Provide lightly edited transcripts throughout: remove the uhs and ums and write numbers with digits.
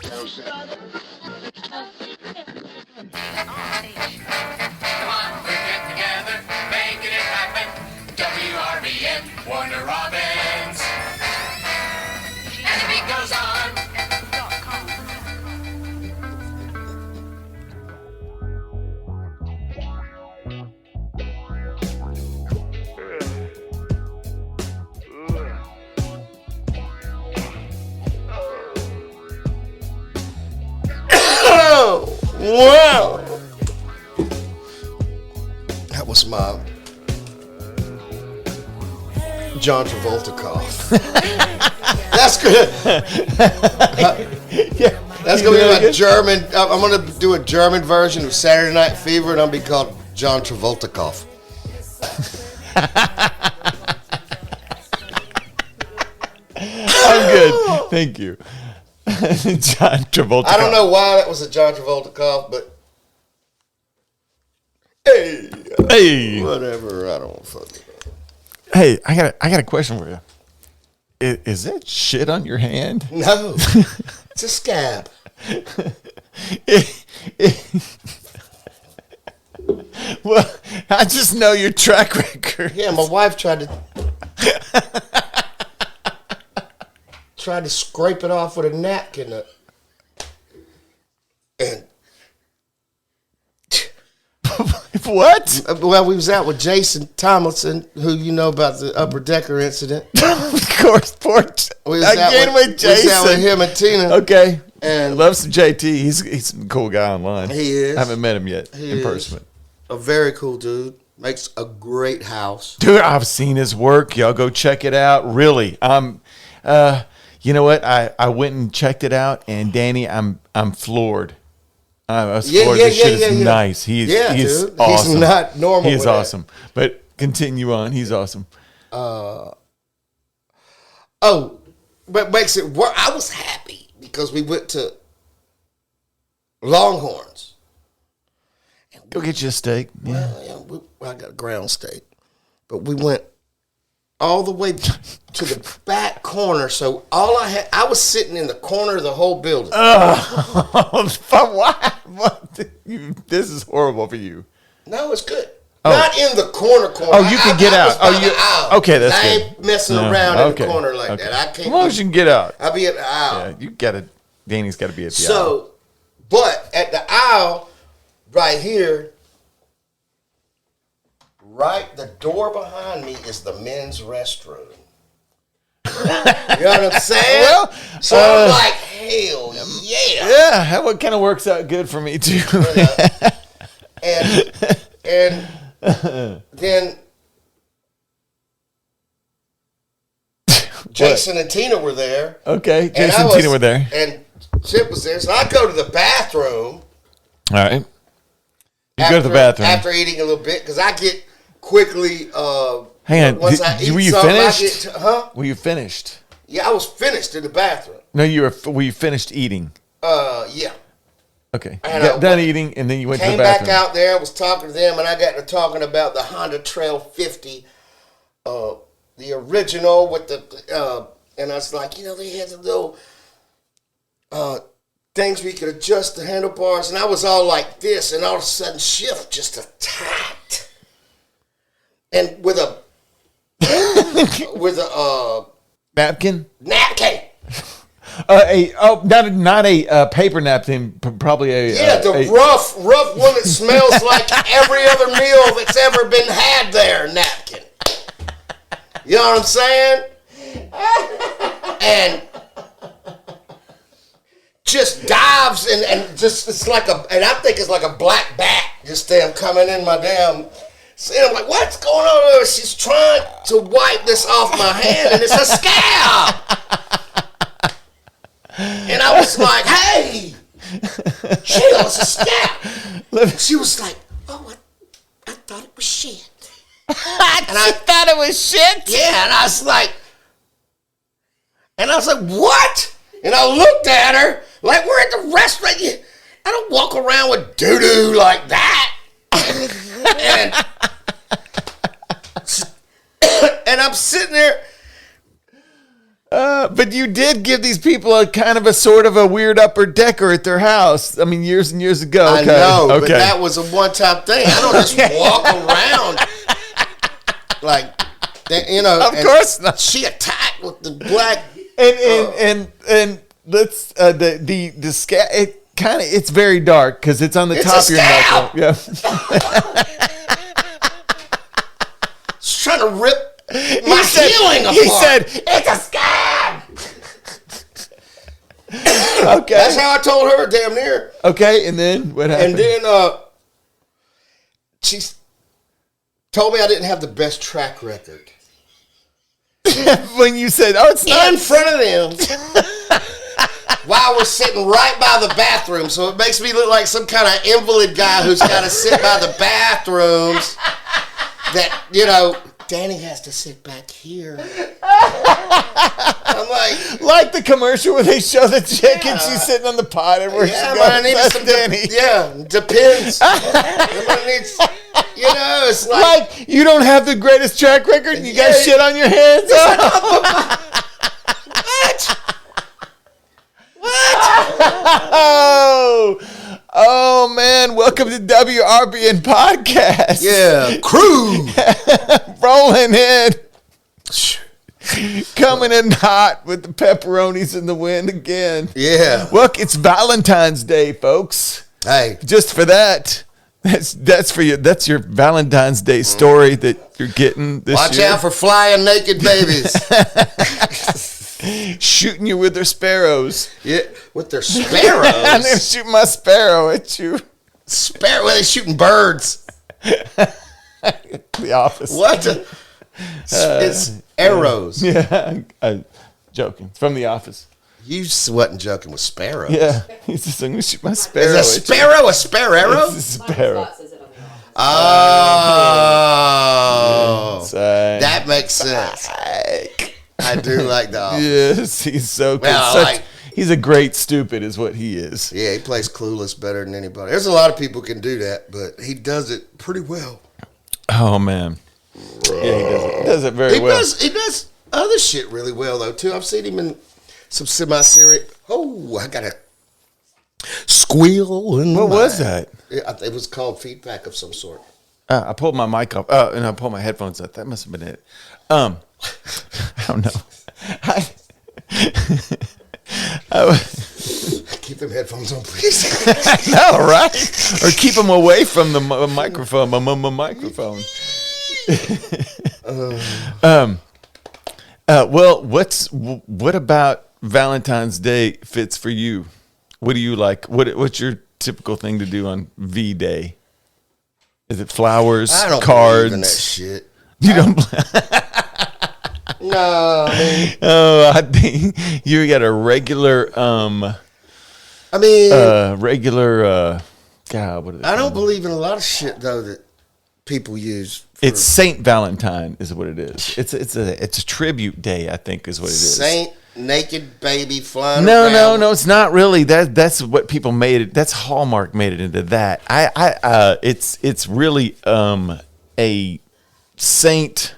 on, we're getting together, making it happen. WRBN, Warner Robins. And the beat goes on. Wow. That was my John Travolta cough. That's good. That's going to be my German. I'm going to do a German version of Saturday Night Fever, and I'll be called John Travolta cough. I'm good. Thank you. John Travolta. I don't know why that was a John Travolta cough, but hey, whatever. I don't fucking know. Hey, I got a question for you. Is that shit on your hand? No, it's a scab. Well, I just know your track record. Yeah, my wife tried to scrape it off with a napkin. And What? well, we was out with Jason Tomlinson, who you know about the Upper Decker incident. Of course, We was out with Jason. We was out with him and Tina. Okay. And Love some JT. He's a cool guy online. He is. I haven't met him yet He in is. person. A very cool dude. Makes a great house. Dude, I've seen his work. Y'all go check it out. Really. You know what? I went and checked it out, and Danny, I'm floored. I was floored. This shit is nice. He's dude. awesome. He's not normal. He is with that. awesome. But continue on. He's awesome. But makes it work. I was happy because we went to Longhorns. Go get you a steak. Yeah. Well, I got a ground steak. But we went all the way to the back corner. So I was sitting in the corner of the whole building. Why? This is horrible for you. No, it's good. Not in the corner. Oh, you can get out. Okay, that's I good. ain't messing around in the corner like that. I can't. As long as you can get out. I'll be at the aisle. Yeah, you got to. Danny's got to be at the aisle. So, but at the aisle, right here, right, the door behind me is the men's restroom. You know what I'm saying? Well, so I'm like, hell yeah. Yeah, that kind of works out good for me too. And then Jason and Tina were there. Okay, Jason and Tina were there. And Chip was there. So I go to the bathroom. All right. You go to the bathroom. After eating a little bit, because I get quickly... Hang on. Once I eat were you something, finished? Were you finished? Yeah, I was finished in the bathroom. No, were you finished eating? Yeah. Okay. You got done eating, and then you went to the bathroom. Came back out there, I was talking to them, and I got to talking about the Honda Trail 50, the original with the, and I was like, they had the little things where you could adjust the handlebars, and I was all like this, and all of a sudden shift just attacked. And with a napkin? Napkin. Not a paper napkin, probably the rough one that smells like every other meal that's ever been had there. Napkin. You know what I'm saying? And just dives and just it's like I think it's like a black bat just damn coming in my damn. And I'm like, what's going on there? She's trying to wipe this off my hand, and it's a scab. And I was like, hey, chill, it's a scab. She was like, oh, I thought it was shit. I thought it was shit? Yeah, and I was like, what? And I looked at her, like, we're at the restaurant. I don't walk around with doo-doo like that. And I'm sitting there, But you did give these people a kind of a sort of a weird upper decker at their house. I mean, years and years ago. I know, but that was a one-time thing. I don't just walk around like, you know. Of course not. She attacked with the black. And let's the scab. It kind of it's very dark because it's on the top of your knuckle. Yeah. She's trying to rip my healing apart. He said, "It's a scab." Okay. That's how I told her, damn near. Okay, and then what happened? And then she told me I didn't have the best track record. When you said, "Oh, it's not in front of them," while we're sitting right by the bathroom, so it makes me look like some kind of invalid guy who's got to sit by the bathrooms. That, you know, Danny has to sit back here. I'm like the commercial where they show the chick and she's sitting on the pot and where she goes. I need That's some Danny. Depends. Needs, you know, it's like you don't have the greatest track record and you got shit on your hands. What? Oh man, welcome to WRBN Podcast. Yeah, crew. Rolling in. Coming in hot with the pepperonis in the wind again. Yeah. Look, it's Valentine's Day, folks. Hey. Just for that. That's for you. That's your Valentine's Day story that you're getting this Watch year. out for flying naked babies. Shooting you with their sparrows. Yeah, with their sparrows. I'm gonna shoot my sparrow at you. Sparrow? Well, they shooting birds. The Office. What? It's arrows. Yeah, I'm joking. It's from The Office. You wasn't joking with sparrows. Yeah, he's just going to shoot my sparrow. Is a sparrow a sparrow? It's a sparrow. Oh, that makes sense. I do like the Office. Yes, he's so good. Well, he's a great stupid is what he is. Yeah, he plays Clueless better than anybody. There's a lot of people can do that, but he does it pretty well. Oh, man. Yeah, he does it very well. He does other shit really well, though, too. I've seen him in some semi-serious. Oh, I got a squeal. What was that? It was called feedback of some sort. I pulled my mic off, and I pulled my headphones up. That must have been it. I don't know. Keep them headphones on, please. I know, right? Or keep them away from the microphone. My microphone. Well, what about Valentine's Day fits for you? What do you like? What's your typical thing to do on V Day? Is it flowers, I don't cards? believe in that shit. You don't. No. I think you got a regular. Regular. God, what are they I don't called? believe in a lot of shit though that people use. It's Saint Valentine, is what it is. It's a tribute day, I think, is what it is. Saint naked baby flying. No, around. no, it's not really. That's what people made it. That's Hallmark made it into that. It's really a saint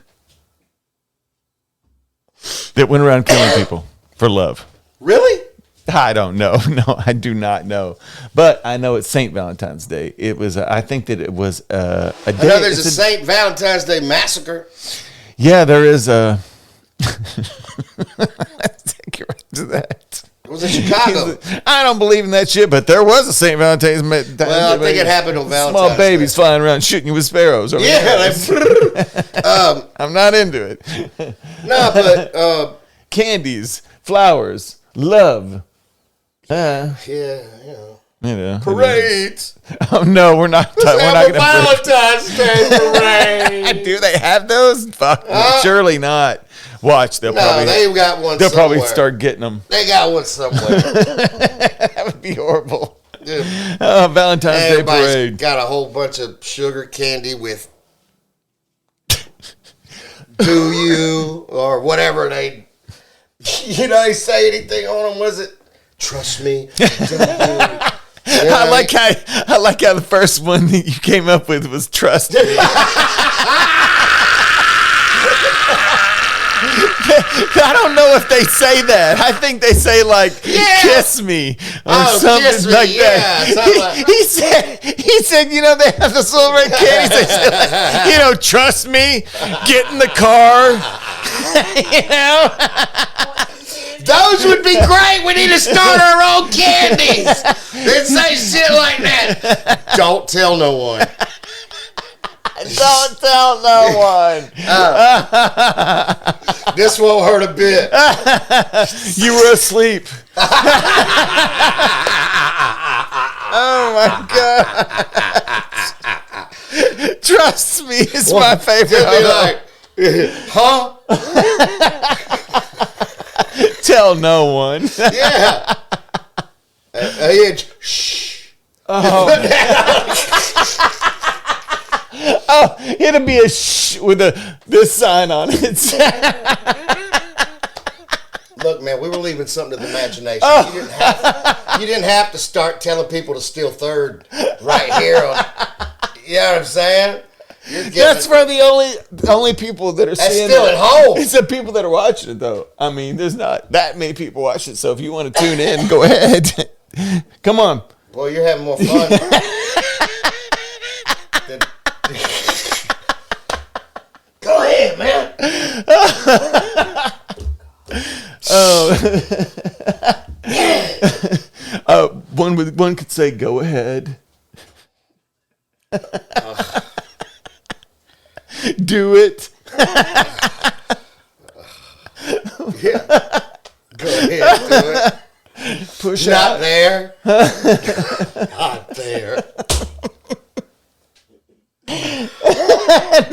that went around killing people for love. Really? I don't know. No, I do not know. But I know it's Saint Valentine's Day. It was. I think that it was a day. I know there's a Saint Valentine's Day massacre. Yeah, there is a. Let's take you right to that. It was in Chicago. I don't believe in that shit, but there was a Saint Valentine's Day. Well, I think it happened on Valentine's Small babies Day. flying around shooting you with sparrows. Yeah, I'm not into it. No, but Candies, flowers, love. yeah, You know, parades. Oh no, we're not. We're not Have a Valentine's Day parade. Do they have those? Fuck, surely not. Watch, they'll probably. They've got one. They'll somewhere. probably start getting them. They got one somewhere. That would be horrible. Dude. Valentine's Day Everybody's parade. got a whole bunch of sugar candy with "Do you" or whatever they. They say anything on them. Was it? Trust me. Do you? I like how the first one that you came up with was trust me. I don't know if they say that. I think they say like "kiss me" or something kiss me, like that. He said, you know, they have this little red candy. They say, like, you know, trust me, get in the car. You know, those would be great. We need to start our own candies. They say shit like that. Don't tell no one. don't tell no one. This won't hurt a bit. You were asleep. Oh my God. Trust me, it's my favorite. Be like, huh? Tell no one. Yeah. Shh. Oh, it'll be a shh with this sign on it. Look, man, we were leaving something to the imagination. You didn't have to start telling people to steal third right here. You know what I'm saying? That's for the only people that are seeing still it. At home. It's the people that are watching it, though. I mean, there's not that many people watching it, so if you want to tune in, go ahead. Come on. Boy, you're having more fun. Go ahead, man. One could say, "Go ahead." Do it. Yeah. Go ahead, do it. Push Not out. there. Not there.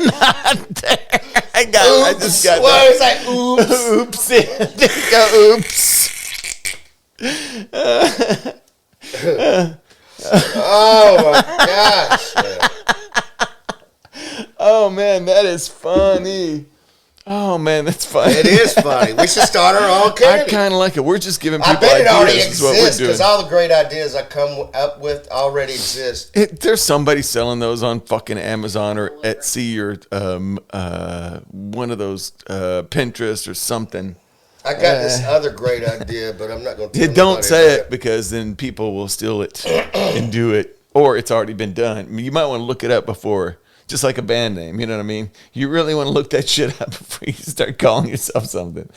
Not there. I just got What that. is that? Oops. Oops. Oh my gosh. Oh man, that is funny. Oh man, that's funny. It is funny. We should start our own I candy. kind of like it. We're just giving people I bet it already ideas. Is what we're exists doing. because all the great ideas I come up with already exist. There's somebody selling those on fucking Amazon or Etsy or one of those Pinterest or something. I got this other great idea, but I'm not going to tell Don't nobody say about it because then people will steal it and do it, or it's already been done. I mean, you might want to look it up before, just like a band name. You know what I mean? You really want to look that shit up before you start calling yourself something,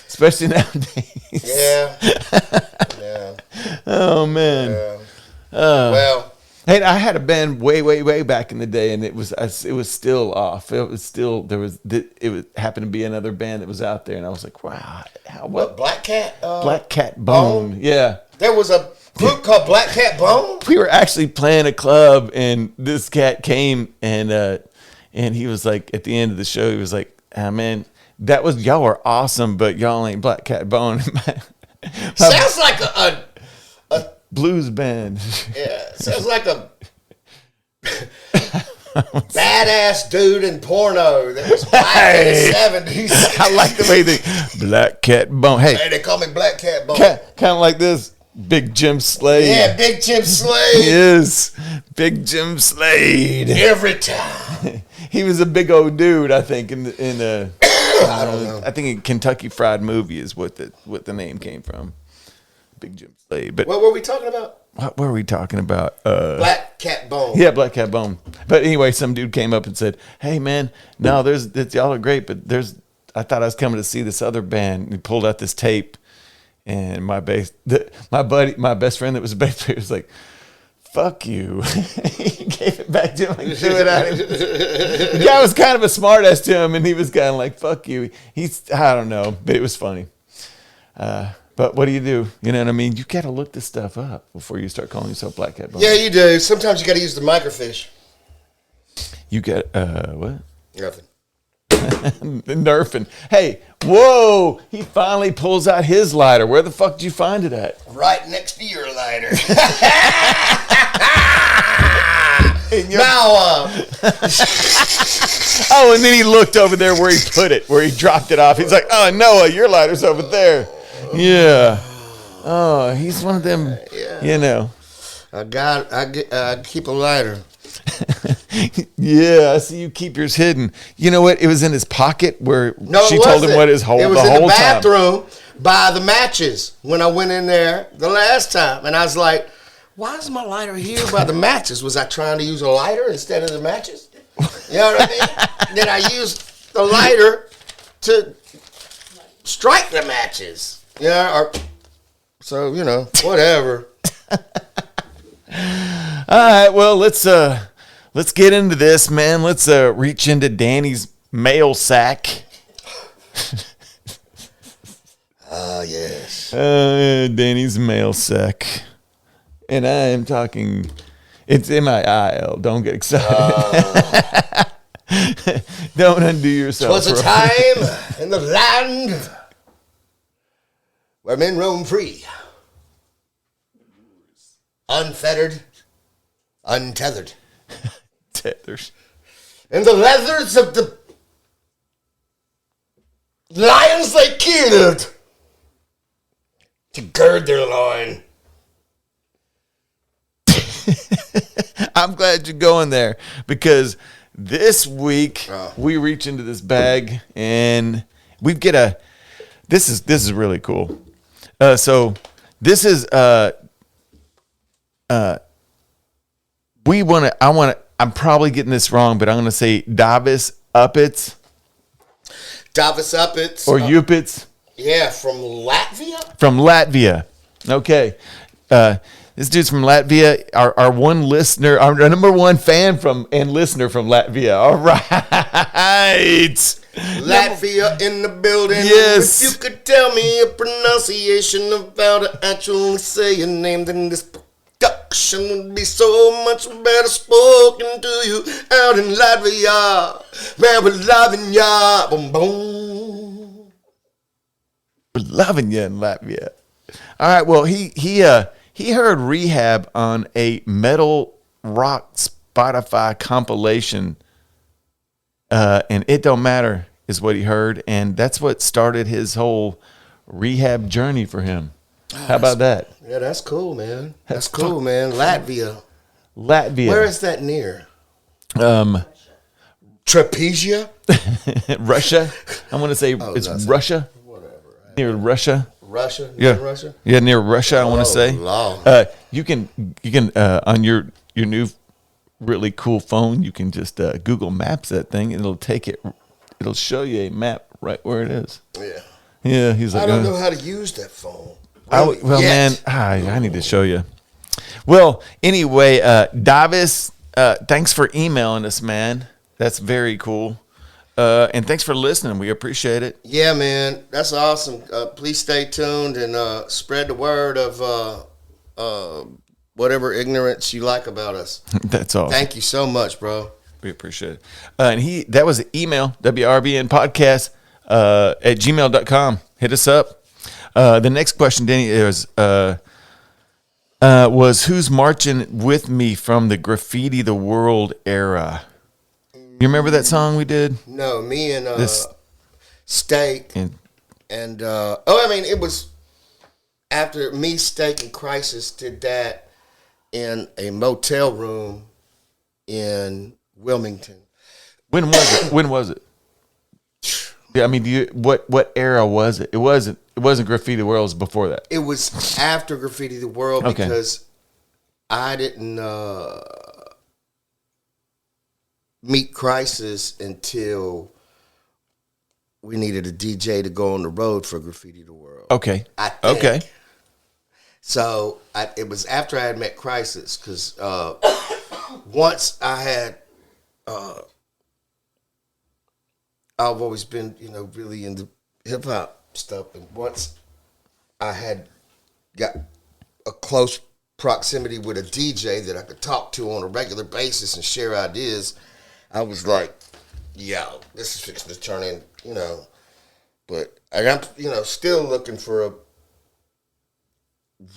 especially nowadays. Yeah. Yeah. Oh man. Yeah. Well, Hey, I had a band way back in the day, and it was still off. It was still happened to be another band that was out there, and I was like, wow, what Black Cat? Black Cat Bone. Yeah. There was a group called Black Cat Bone. We were actually playing a club, and this cat came, and he was like, at the end of the show, he was like, "Ah, man, y'all were awesome, but y'all ain't Black Cat Bone." Sounds like a blues band. yeah. Sounds like a badass dude in porno that was black in the 70s. I like the way they Black Cat Bone. Hey, They call me Black Cat Bone. kind of like this. Big Jim Slade. Yeah, Big Jim He Slade. is Big Jim Slade. Every time. He was a big old dude, I think. I don't know. I think in Kentucky Fried Movie is what the name came from. Big Jim Slade. But What were we talking about? what were we talking about? Black Cat Bone. Yeah, Black Cat Bone. But anyway, some dude came up and said, "Hey man, no, y'all are great, but I thought I was coming to see this other band." And he pulled out this tape, and my best friend that was a bass player was like, "Fuck you." He gave it back to him and threw it at him. The guy was kind of a smart ass to him, and he was kind of like, "Fuck you." I don't know, but it was funny. But what do? You know what I mean? You got to look this stuff up before you start calling yourself Black Cat Bone. Yeah, you do. Sometimes you got to use the microfiche. You got what? Nothing. Nerfing. Hey, whoa! He finally pulls out his lighter. Where the fuck did you find it at? Right next to your lighter. Oh, and then he looked over there where he put it, where he dropped it off. He's like, "Oh, Noah, your lighter's over there." Yeah. Oh, he's one of them. Yeah. You know. I keep a lighter. Yeah, I see you keep yours hidden. You know what? It was in his pocket where No, she it told him wasn't. what his whole It was the in whole the time. bathroom by the matches when I went in there the last time, and I was like, "Why is my lighter here by the matches? Was I trying to use a lighter instead of the matches? You know what I mean? Then I used the lighter to strike the matches. So whatever." All right, well, let's get into this, man. Let's reach into Danny's mail sack. Yes. Danny's mail sack. And I am talking, it's MIIL. Don't get excited. Don't undo yourself. Was a time in the land where men roam free, unfettered, untethered, Tethers. in the leathers of the lions they killed to gird their loin. I'm glad you're going there because this week we reach into this bag and we get this is really cool. So this is I'm probably getting this wrong, but I'm gonna say Davis Uppits Davis Uppits. or Upits. Yeah, from Latvia? From Latvia. Okay. This dude's from Latvia. Our one listener, our number one fan and listener from Latvia. All right. Latvia in the building. Yes. If you could tell me a pronunciation of how to actually say your name, then this production would be so much better spoken to you out in Latvia. Man, we're loving ya. Boom, boom. We're loving you in Latvia. All right. Well, he heard Rehab on a metal rock Spotify compilation, and It Don't Matter is what he heard, and that's what started his whole rehab journey for him. How about that? Yeah, that's cool, man. That's cool, man. Latvia. Latvia. Where is that near? Trapesia? Russia. I'm going to say it's Russia. Whatever. Near Russia. Russia? Yeah. Near Russia? Yeah, near Russia, I want to say. Lord. You can on your new really cool phone, you can just Google Maps that thing and it'll show you a map right where it is. Yeah. Yeah, he's like I don't know how to use that phone. man, I need to show you. Well, anyway, Davis, thanks for emailing us, man. That's very cool. And thanks for listening. We appreciate it. Yeah, man. That's awesome. Please stay tuned and spread the word of whatever ignorance you like about us. That's awesome. Thank you so much, bro. We appreciate it. And that was the email, WRBN Podcast at gmail.com. Hit us up. The next question, Danny, was who's marching with me from the Graffiti the World era? You remember that song we did? No, me and Steak and it was after me, Steak, and Crisis did that in a motel room in Wilmington. When was it? Yeah, I mean, what era was it? It wasn't Graffiti the World. It was before that. It was after Graffiti the World because I didn't meet Crisis until we needed a DJ to go on the road for Graffiti the World. Okay. I think. Okay. So it was after I had met Crisis because once I had, I've always been, really into hip hop stuff. And once I had got a close proximity with a DJ that I could talk to on a regular basis and share ideas, I was like, yo, this is fixing to turn in, But I'm, still looking for a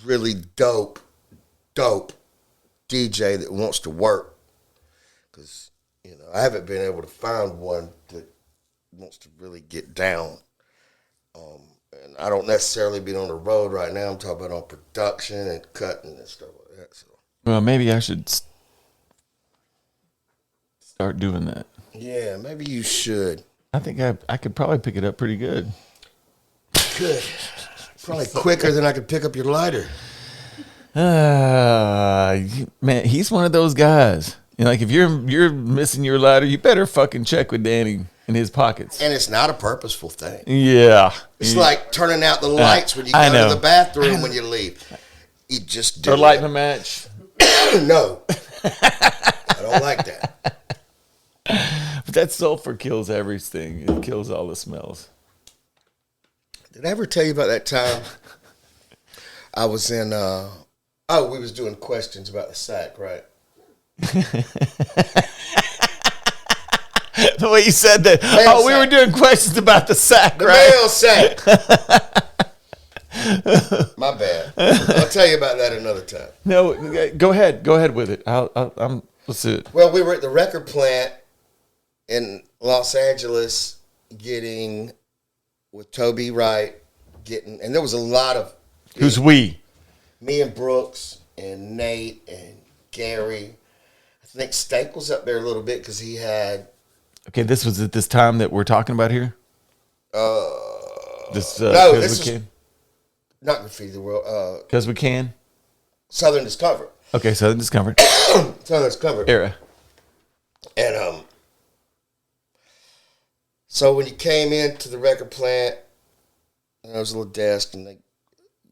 really dope DJ that wants to work. Because, I haven't been able to find one that wants to really get down. And I don't necessarily be on the road right now. I'm talking about on production and cutting and stuff like that. So. Well, maybe I should start doing that. Yeah, maybe you should. I think I could probably pick it up pretty good. Good. Probably quicker than I could pick up your lighter. Man, he's one of those guys. You know, like if you're missing your lighter, you better fucking check with Danny in his pockets. And it's not a purposeful thing. Yeah. It's like turning out the lights when you go to the bathroom when you leave. You just do or lighting a match. No. I don't like that. But that sulfur kills everything. It kills all the smells. Did I ever tell you about that time I was in, we was doing questions about the sack, right? The way you said that. We were doing questions about the sack, the right? male sack. My bad. I'll tell you about that another time. No, go ahead. Go ahead with it. Let's do it. Well, we were at the record plant in Los Angeles with Toby Wright and there was a lot of... Who's we? Me and Brooks and Nate and Gary. I think Steak was up there a little bit because he had... Okay, this was at this time that we're talking about here? No, this is not Graffiti the World. Because we can? Southern Discomfort. Okay, Southern Discomfort. Southern Discomfort. Era. And so when you came into the record plant, there was a little desk, and they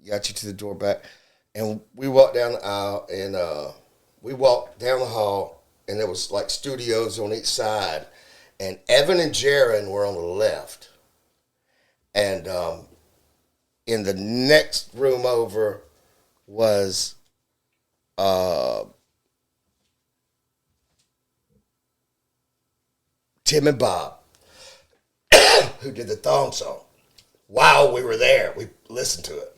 got you to the door back, and we walked down the aisle, and we walked down the hall, and there was like studios on each side, and Evan and Jaron were on the left, and in the next room over was Tim and Bob, who did the thong song. While we were there, we listened to it.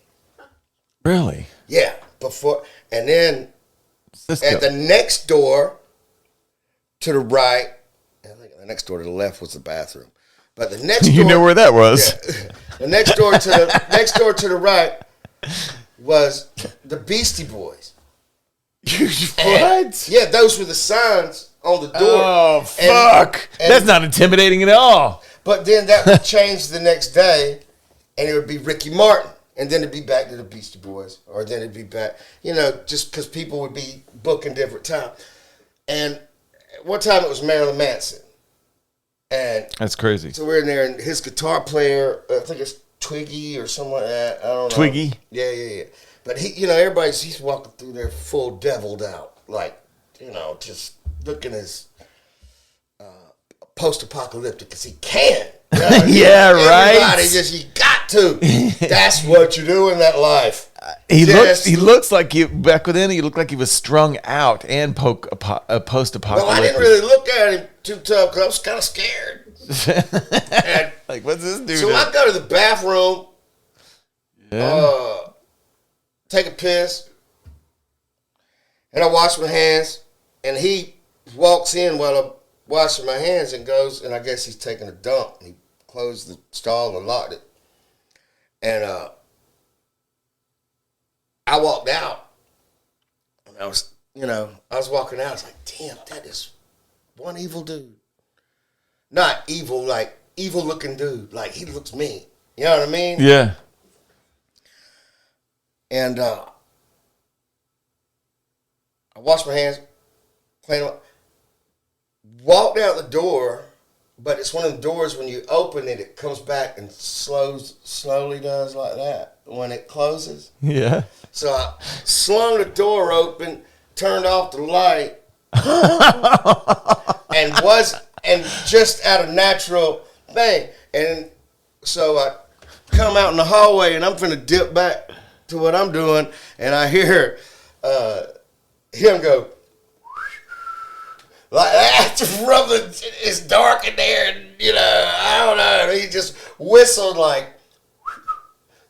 Really? Yeah, before, and then at the next door to the right, I think the next door to the left was the bathroom, but the next door, you know where that was. Yeah, the next door to the right was the Beastie Boys. What? And, yeah, those were the signs on the door. Oh, fuck. That's not intimidating at all. But then that would change the next day, and it would be Ricky Martin. And then it'd be back to the Beastie Boys. Or then it'd be back, just because people would be booking different time. And one time it was Marilyn Manson. And that's crazy. So we're in there, and his guitar player, I think it's Twiggy or something like that. I don't know. Twiggy? Yeah. But he, he's walking through there full deviled out. Like, just looking as post-apocalyptic as he can. Yeah, right. Everybody you got to. That's what you do in that life. He looks like back then he looked like he was strung out and post-apocalyptic. Well, I didn't really look at him too tough because I was kind of scared. And like, what's this dude? So I go to the bathroom, take a piss, and I wash my hands, and he walks in while I'm washing my hands and goes, and I guess he's taking a dump. He closed the stall and locked it. And I walked out. And I was walking out. I was like, damn, that is one evil dude. Not evil, like evil looking dude. Like he looks mean. You know what I mean? Yeah. And I washed my hands, cleaned up, walked out the door, but it's one of the doors when you open it, it comes back and slowly does like that when it closes. Yeah. So I slung the door open, turned off the light, and just out of natural thing. And so I come out in the hallway and I'm finna dip back to what I'm doing, and I hear him go like that from it's dark in there, and I don't know. He just whistled like,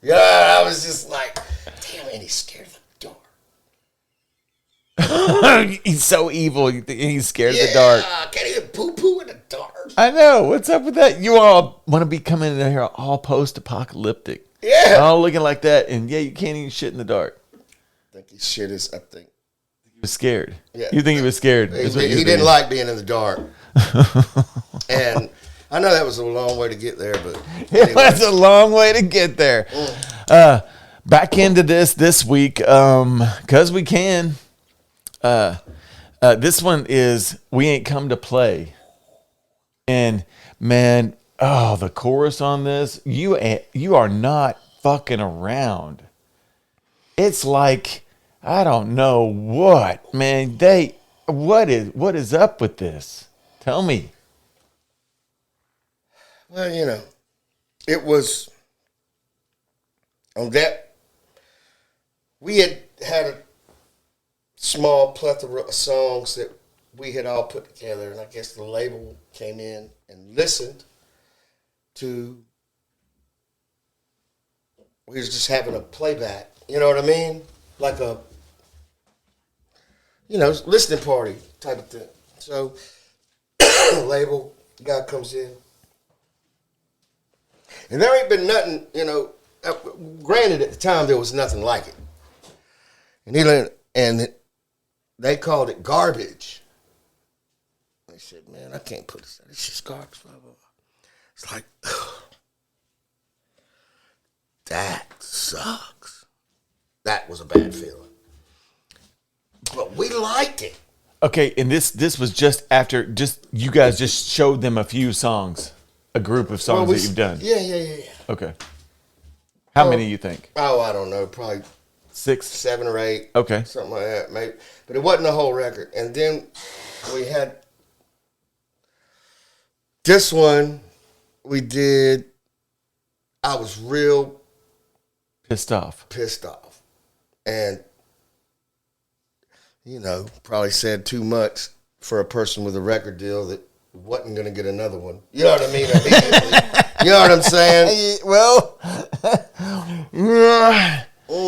I was just like, damn, and he's scared of the dark. He's so evil. He's scared of the dark. I can't even poo in the dark. I know. What's up with that? You all want to be coming in here all post-apocalyptic. Yeah. All looking like that, and you can't even shit in the dark. I think his shit is, was scared. Yeah. You think he was scared? He didn't like being in the dark. And I know that was a long way to get there, but anyway. That's a long way to get there. Back into this week, because we can. This one is We Ain't Come to Play. And, man, the chorus on this, you are not fucking around. It's like, I don't know what, man. What is up with this? Tell me. Well, it was on that. We had a small plethora of songs that we had all put together, and I guess the label came in and listened to. We was just having a playback, you know what I mean? Like a, listening party type of thing. So, label guy comes in. And there ain't been nothing, granted at the time there was nothing like it. And they called it garbage. They said, man, I can't put this out. It's just garbage, blah, blah, blah. It's like, that sucks. That was a bad feeling. But we liked it. Okay, and this was just after you guys just showed them a few songs, a group of songs that you've done. Yeah. Okay. How many you think? Oh, I don't know, probably 6, 7 or 8. Okay. Something like that, maybe. But it wasn't the whole record. And then we had this one we did. I was real pissed off. And probably said too much for a person with a record deal that wasn't going to get another one. You know what I mean? Immediately. You know what I'm saying? Well,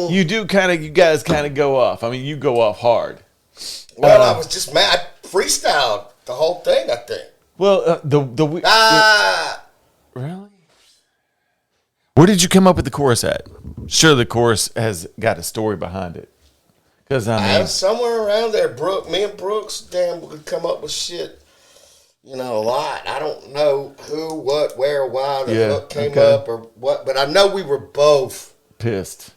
you guys kind of go off. I mean, you go off hard. Well, I was just mad. I freestyled the whole thing, I think. Well, really? Where did you come up with the chorus at? Sure, the chorus has got a story behind it. Because somewhere around there, me and Brooks, would come up with shit, a lot. I don't know who, what, where, why the hook came up or what, but I know we were both pissed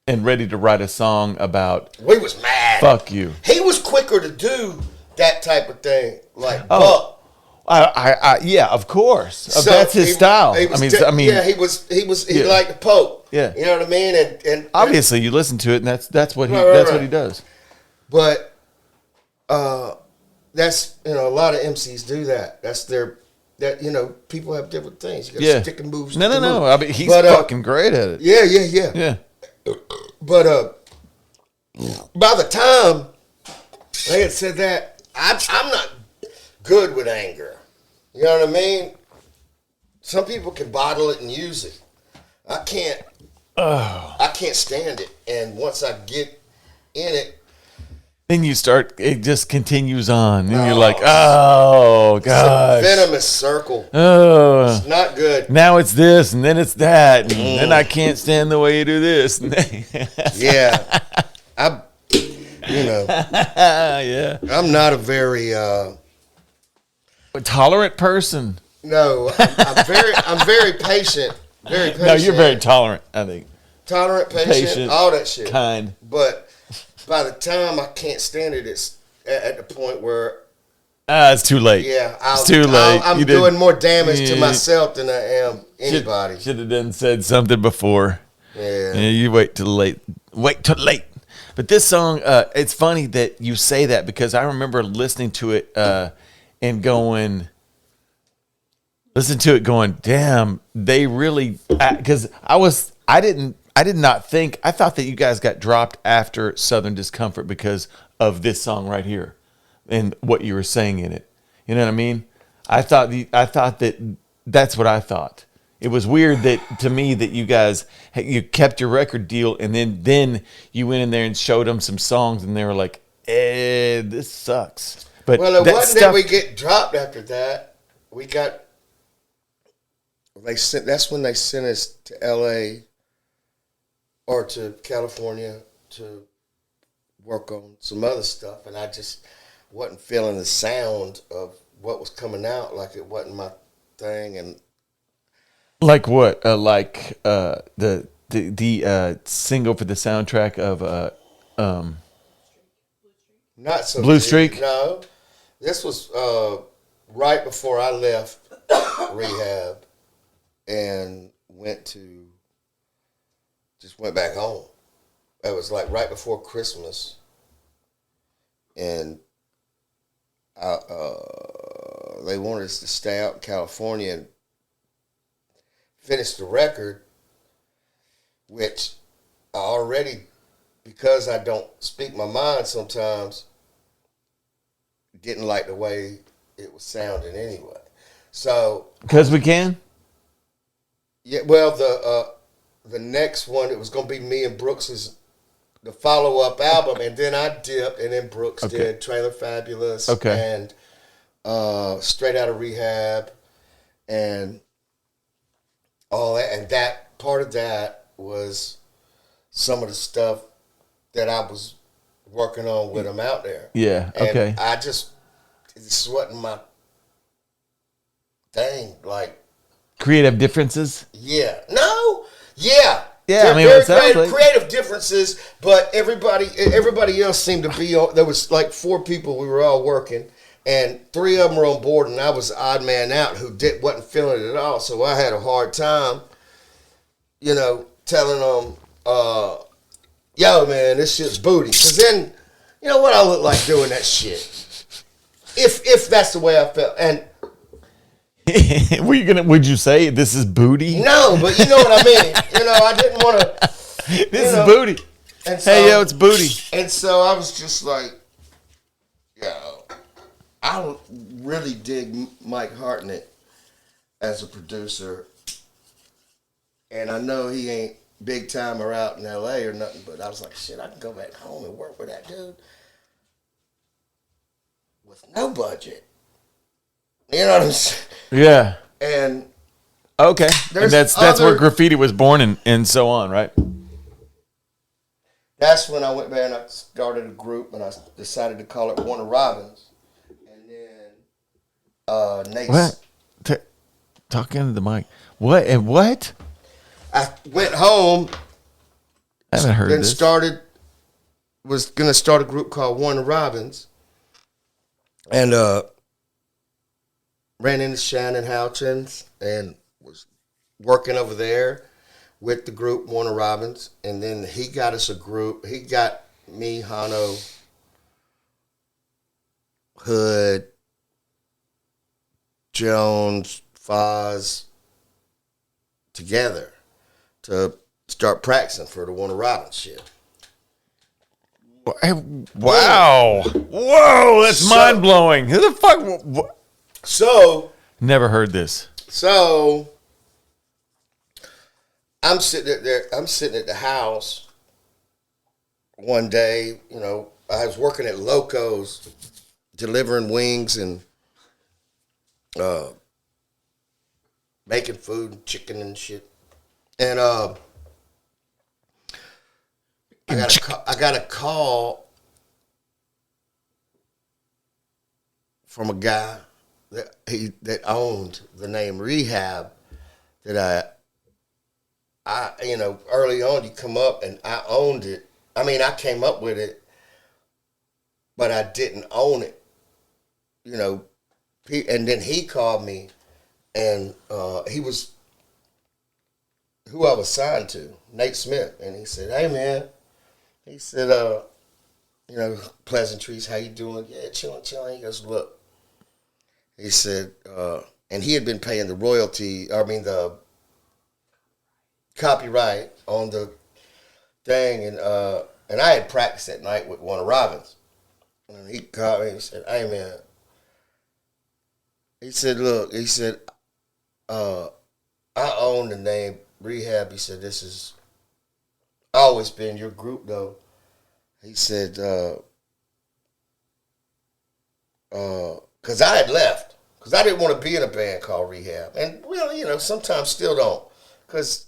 and ready to write a song about. We was mad. Fuck you. He was quicker to do that type of thing, like Buck. Yeah, of course. So that's his style. He liked to poke. Yeah, you know what I mean. And obviously, you listen to it, and that's what what he does. But that's a lot of MCs do that. That's people have different things. You got stick and moves. No. I mean, he's fucking great at it. Yeah. But by the time they had said that, I'm not good with anger. You know what I mean? Some people can bottle it and use it. I can't. I can't stand it. And once I get in it, then you start. It just continues on, and you're like, "Oh gosh, it's a venomous circle. Oh, it's not good." Now it's this, and then it's that, and then I can't stand the way you do this. Yeah, yeah. I'm not a very a tolerant person. No, I'm very patient. Very patient. No, you're very tolerant, I think. Tolerant, patient, all that shit. Kind. But by the time I can't stand it, it's at the point where it's too late. Yeah, it's too late. I'm doing more damage to myself than I am anybody. Should have done said something before. Yeah. You wait till late. But this song, it's funny that you say that because I remember listening to it and going, damn, they really, because I did not think, I thought that you guys got dropped after Southern Discomfort because of this song right here and what you were saying in it. You know what I mean? I thought that's what I thought. It was weird to me that you guys, you kept your record deal and then you went in there and showed them some songs and they were like, this sucks. But well, it wasn't that we get dropped after that. We got, that's when they sent us to LA or to California to work on some other stuff, and I just wasn't feeling the sound of what was coming out. Like it wasn't my thing, and Like what? The single for the soundtrack of not so Blue deep. Streak? No, this was right before I left rehab and went back home. It was like right before Christmas, and they wanted us to stay out in California and finish the record, which I already, because I don't speak my mind sometimes, didn't like the way it was sounding anyway. So Because we can? yeah, well the next one, it was gonna be me and Brooks's the follow-up album, and then I dipped, and then Brooks did Trailer Fabulous and Straight Out of Rehab and all that, and that part of that was some of the stuff that I was working on with him out there. Yeah, okay. And I just, this wasn't my thing, like. Creative differences? Yeah. No. Yeah. Yeah, I mean, very it sounds like creative differences, but everybody else seemed to be on. There was like 4 people, we were all working, and 3 of them were on board, and I was the odd man out who wasn't feeling it at all. So I had a hard time, telling them, yo, man, this shit's booty. Because then, you know what I look like doing that shit. If that's the way I felt. And would you say this is booty? no, but you know what I mean. I didn't want to. This is booty. And so, Hey, yo, it's booty. And so I was just like, I don't really dig Mike Hartnett as a producer. And I know he ain't big time or out in L.A. or nothing, but I was like, shit, I can go back home and work with that dude with no budget. You know what I'm saying? Yeah. And okay. And that's where graffiti was born and so on, right? That's when I went back and I started a group, and I decided to call it Warner Robins. And then Nate. What? Talk into the mic. What? And what? I went home. I haven't heard then this. Was going to start a group called Warner Robins. And ran into Shannon Houchins and was working over there with the group Warner Robins. And then he got us a group. He got me, Hano, Hood, Jones, Foz together to start practicing for the Warner Robins shit. Wow. Whoa, that's mind-blowing. Who the fuck? What? So. Never heard this. So. I'm sitting there. I'm sitting at the house one day. I was working at Loco's, delivering wings and making food and chicken and shit. And I got a call from a guy that owned the name Rehab. That I early on you come up and I owned it. I mean, I came up with it, but I didn't own it. And then he called me, and he was who I was signed to, Nate Smith, and he said, "Hey man," he said, pleasantries, how you doing? Yeah, chilling. He goes, "Look," he said, and he had been paying the the copyright on the thing, and I had practiced that night with Warner Robins, and he called me and said, "Hey man," he said, "Look," he said, "I own the name Rehab." He said, "This has always been your group, though." He said, because I had left, because I didn't want to be in a band called Rehab, and really, sometimes still don't, because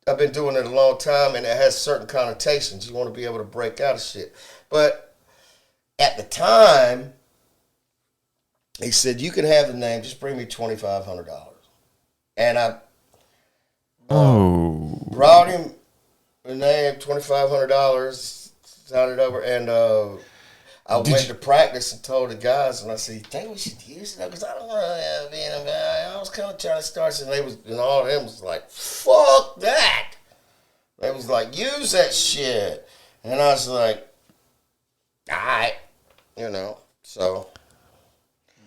I've been doing it a long time, and it has certain connotations. You want to be able to break out of shit, but at the time, he said, you can have the name, just bring me $2,500. And I brought him the name, $2,500, signed it over, and I went to practice and told the guys, and I said, you think we should use it? Because I don't want to be in I was kind of trying to start, and all of them was like, fuck that. They was like, use that shit. And I was like, all right, so.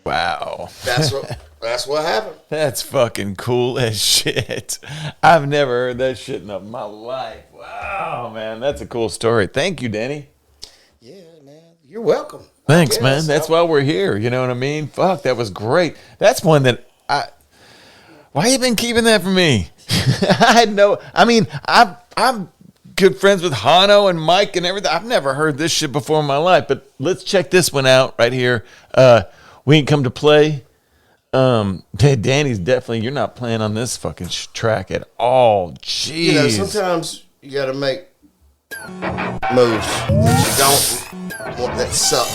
Wow. That's what happened. That's fucking cool as shit. I've never heard that shit in my life. Wow, man. That's a cool story. Thank you, Danny. Yeah, man. You're welcome. Thanks, man. That's why we're here. You know what I mean? Fuck, that was great. That's one that why you been keeping that from me? I'm good friends with Hano and Mike and everything. I've never heard this shit before in my life, but let's check this one out right here. We Ain't Come to Play. Danny's definitely, you're not playing on this fucking track at all. Jeez. Sometimes you got to make moves that you don't want that suck.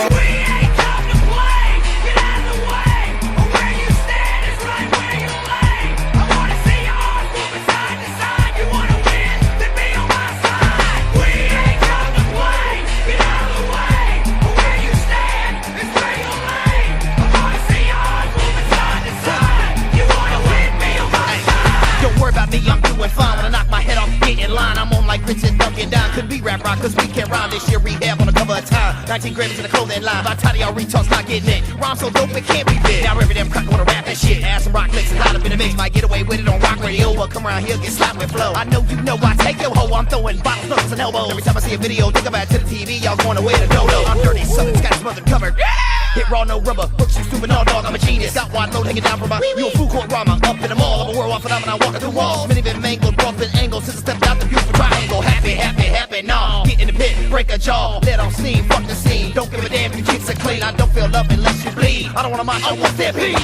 We ain't come to play. Get out of the way. Where you stand is right where you lay. I wanna see your arms moving side to side. You wanna win? Then be on my side. We ain't come to play. Get out of the way. Where you stand is where you lay. I wanna see your arms moving side to side. You wanna win? Be on my side. Don't worry about me, I'm doing fine. When I knock my head off, get in line. I'm on like Rich and Duncan down. Could be rap rock, cause we can't rhyme. This year rehab on the cover of Time. 19 grams in the clothing line. By tidy, y'all retards not getting it. Rhyme so dope it can't be big. Now every damn cracker wanna rap that shit. Add some rock licks and hot up in the mix. Might get away with it on rock radio. Or come around here, get slapped with flow. I know you know I take your hoe. I'm throwing bottles, knuckles, and elbows. Every time I see a video, think about it to the TV. Y'all going away to dodo. I'm dirty, something's got his mother covered. Hit raw, no rubber. Hooks you stupid, no dog. I'm a genius. Got wide load hanging down from my you a food court rama. Up in the mall, I'm a worldwide phenomenon. Walking through walls. Many been mangled, bumping angles. Since I stepped out the beautiful triangle. Happy, happy, happy, no. Get in the pit, break a jaw. Let on steam, fuck the scene. Don't give a damn if your kicks are clean. I don't feel love unless you bleed. I don't want to mind, I want that beat.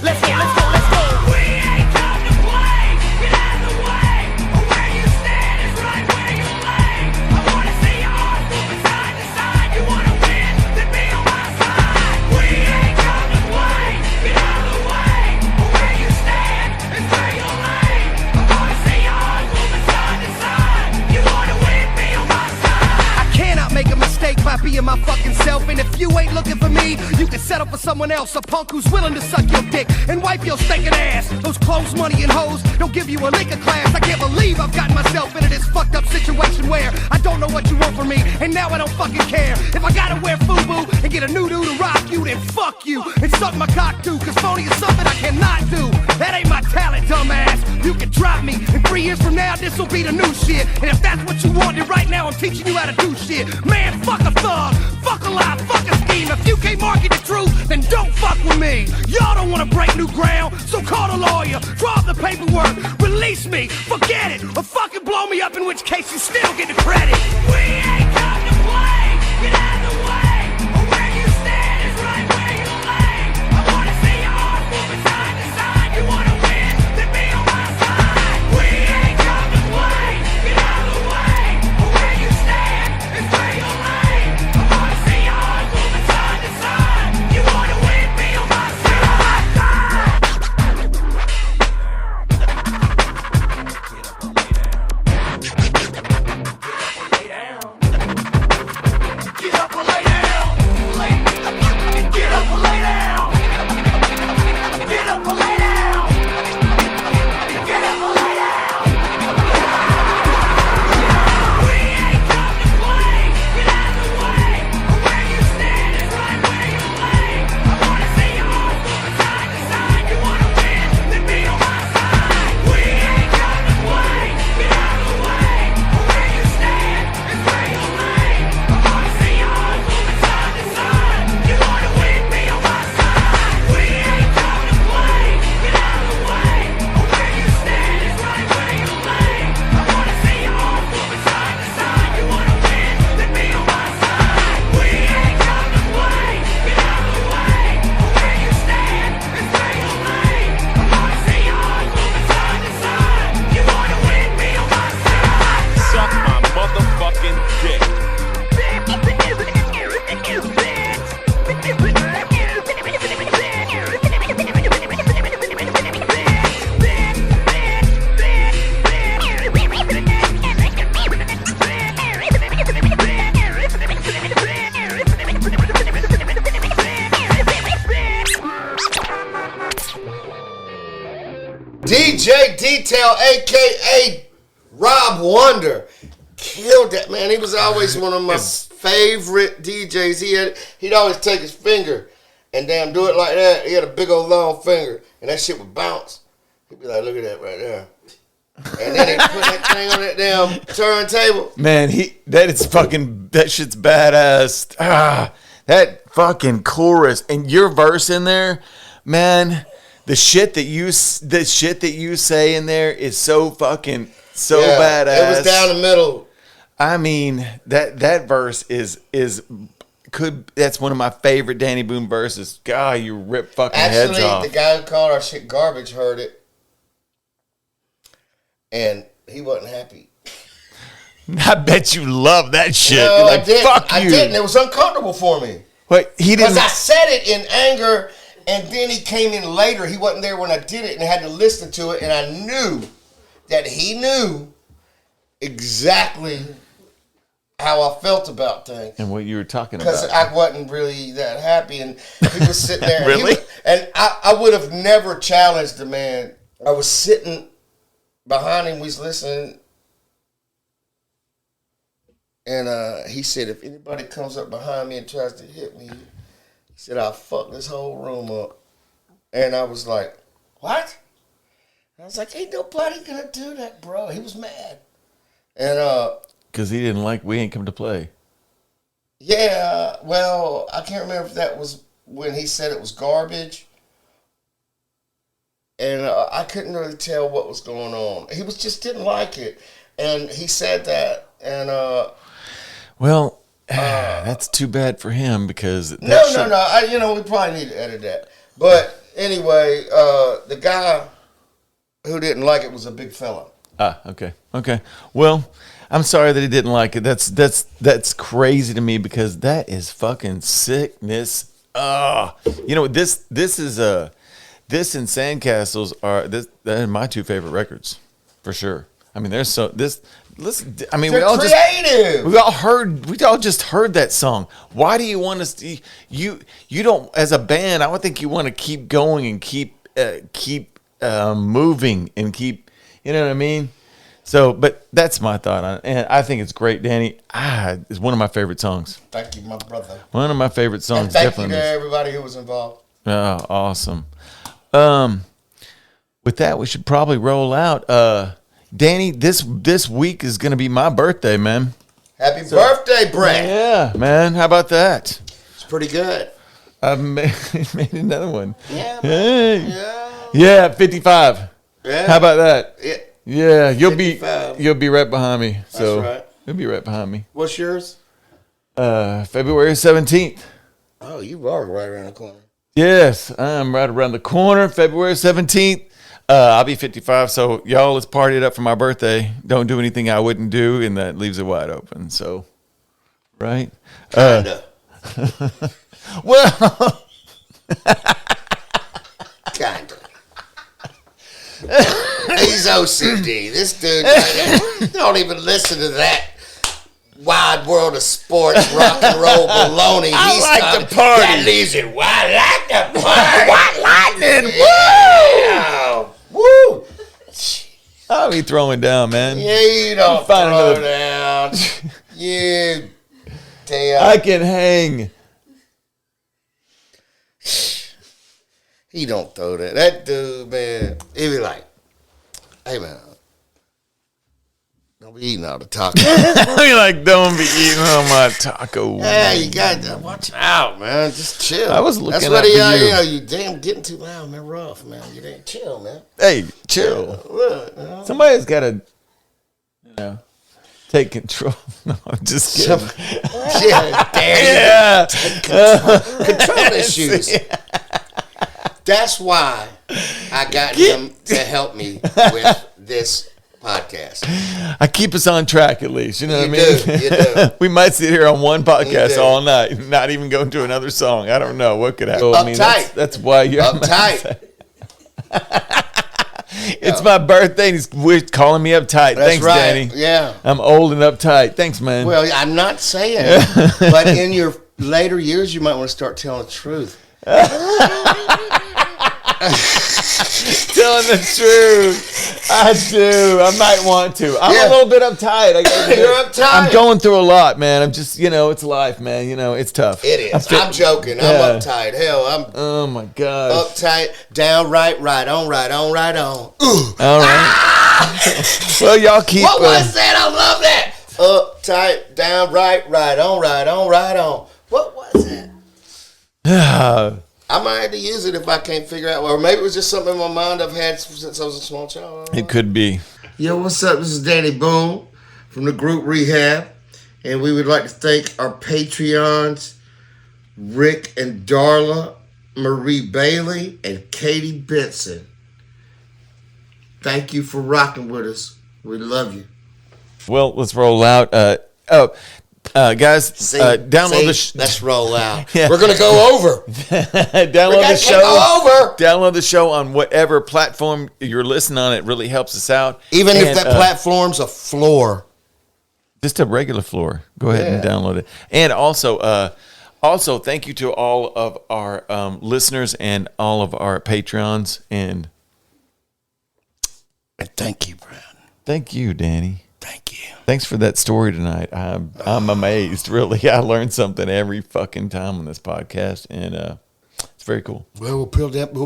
Let's go, let's go, let's go. We ain't come to play. Get out of the way. Where you stand is right where you lay. I wanna see your arms moving side to side. You wanna win? Then be on my side. We ain't come to play. Get out of the way. Where you stand is where you lay. I wanna see your arms moving side to side. You wanna win? Be on my side. I cannot make a mistake by being my fucking self. And if you ain't looking for me, you can settle for someone else. A punk who's willing to suck your dick and wipe your stinking ass. Those clothes, money, and hoes don't give you a lick of class. I can't believe I've gotten myself into this fucked up situation where I don't know what you want from me, and now I don't fucking care. If I gotta wear FUBU and get a new dude to rock you, then fuck you and suck my cock too. Cause phony is something I cannot do. That ain't my talent, dumbass. You can drop me, and 3 years from now, this'll be the new shit. And if that's what you want, then right now I'm teaching you how to do shit. Man, fuck a thug, fuck a lie, fuck a scheme. If you can't market the truth, then don't fuck with me. Y'all don't wanna break new ground, so call a lawyer, draw up the paperwork, release me, forget it, or fucking blow me up, in which case you still get the credit. We ain't come to play. Get out of the way. Where you stand is right where you lay. I wanna see your arms moving side to side. You wanna win? Then be on my side. We ain't come to play. Get out of the way. Where you stand is where you lay. I wanna see your arms moving side to side. You wanna win? Be on my side. Detail, a.k.a. Rob Wonder. Killed that, man. He was always one of my favorite DJs. He'd always take his finger and damn do it like that. He had a big old long finger, and that shit would bounce. He'd be like, look at that right there. And then he'd put that thing on that damn turntable. Man, that shit's badass. That fucking chorus and your verse in there, man. The shit that you say in there is so fucking badass. It was down the middle. I mean, that verse that's one of my favorite Danny Boone verses. God, you rip fucking heads off. Actually, the guy who called our shit garbage heard it, and he wasn't happy. I bet you love that shit. No, You're like, I didn't. Fuck you. I didn't. It was uncomfortable for me. Wait, he didn't. Because I said it in anger, and then he came in later. He wasn't there when I did it, and I had to listen to it, and I knew that he knew exactly how I felt about things. And what you were talking about. Because I wasn't really that happy, and he was sitting there. Really? And I would have never challenged the man. I was sitting behind him, we was listening, and he said, if anybody comes up behind me and tries to hit me, he said, I'll fuck this whole room up. And I was like, what? I was like, ain't nobody gonna do that, bro. He was mad. And because he didn't like We Ain't Come to Play. yeah, well, I can't remember if that was when he said it was garbage. And I couldn't really tell what was going on. He just didn't like it. And he said that. And well, that's too bad for him because no. We probably need to edit that. But anyway, the guy who didn't like it was a big fella. Okay. Well, I'm sorry that he didn't like it. That's crazy to me because that is fucking sickness. This and Sandcastles they're my two favorite records for sure. I mean, listen, I mean, They're creative. we all just heard that song. Why do you want us to, you don't, as a band, I would think you want to keep going and keep moving and keep, you know what I mean? So, but that's my thought on it. And I think it's great, Danny. It's one of my favorite songs. Thank you, my brother. One of my favorite songs. And thank definitely. you to everybody who was involved. Oh, awesome. With that, we should probably roll out. Danny, this week is going to be my birthday, man. Happy birthday, Brett. Yeah, man. How about that? It's pretty good. I've made another one. Yeah, Hey. man. Yeah, 55. Yeah. How about that? Yeah. Yeah, you'll 55. be right behind me. So That's right. You'll be right behind me. What's yours? February 17th. Oh, you are right around the corner. Yes, I'm right around the corner. February 17th. I'll be 55, so y'all, let's party it up for my birthday. Don't do anything I wouldn't do, and that leaves it wide open. So, right? Kinda. Well, Kinda. He's OCD. This dude don't even listen to that wide world of sports, rock and roll baloney. I like the party. That leaves it. I like the party. White Lightning. Yeah. Woo! I'll be throwing down, man. Yeah, you don't Find throw another- down. You damn. I can hang. He don't throw that. That dude, man, he be like, hey, man, don't be eating all the tacos. I mean, like, don't be eating on my taco. Yeah, you got to watch out, man. Just chill. I was looking That's out what for you. you damn getting too loud, man. Rough, man. You ain't chill, man. Hey, chill. Look, man. Somebody's got to, take control. No, I'm just kidding. Yeah, damn. Yeah. Control issues. That's why I got him to help me with this podcast. I keep us on track at least. You know what I You mean? do, you do. We might sit here on one You podcast do. all night, not even go into another song. I don't know what could happen. Uptight. That's why you're Uptight. It's my birthday and he's calling me uptight. That's Thanks, right. Danny. Yeah. I'm old and uptight. Thanks, man. Well, I'm not saying, but in your later years, you might want to start telling the truth. Telling the truth. I do. I might want to. I'm a little bit uptight. You're uptight. I'm going through a lot, man. I'm just, it's life, man. It's tough. It is. I'm joking. I'm uptight. Hell, I'm Oh, my gosh. uptight, downright, right on, right on, right on. Ooh. All right. Well, y'all keep... What was that? I love that. Uptight, downright, right on, right on, right on. What was that? I might have to use it if I can't figure out. Or maybe it was just something in my mind I've had since I was a small child. It could be. Yo, what's up? This is Danny Boone from the group Rehab. And we would like to thank our Patreons, Rick and Darla, Marie Bailey, and Katie Benson. Thank you for rocking with us. We love you. Well, let's roll out. Guys, download the let's roll out. Yeah. We're gonna go over. download the show. Go over. Download the show on whatever platform you're listening on. It really helps us out. Even if that platform's a floor, just a regular floor. Go ahead and download it. And also, thank you to all of our listeners and all of our Patreons. And thank you, Brad. Thank you, Danny. Thank you. Thanks for that story tonight. I'm amazed. Really, I learned something every fucking time on this podcast, and it's very cool. Well, we'll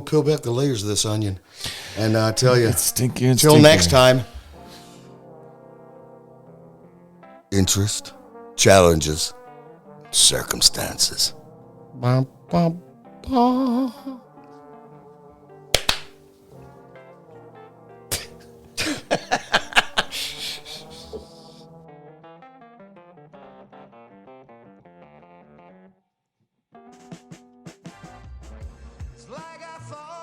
peel back the layers of this onion, and I tell you, it's stinky. Until next time. Interest, challenges, circumstances. Bum, bum, bum. It's like I thought.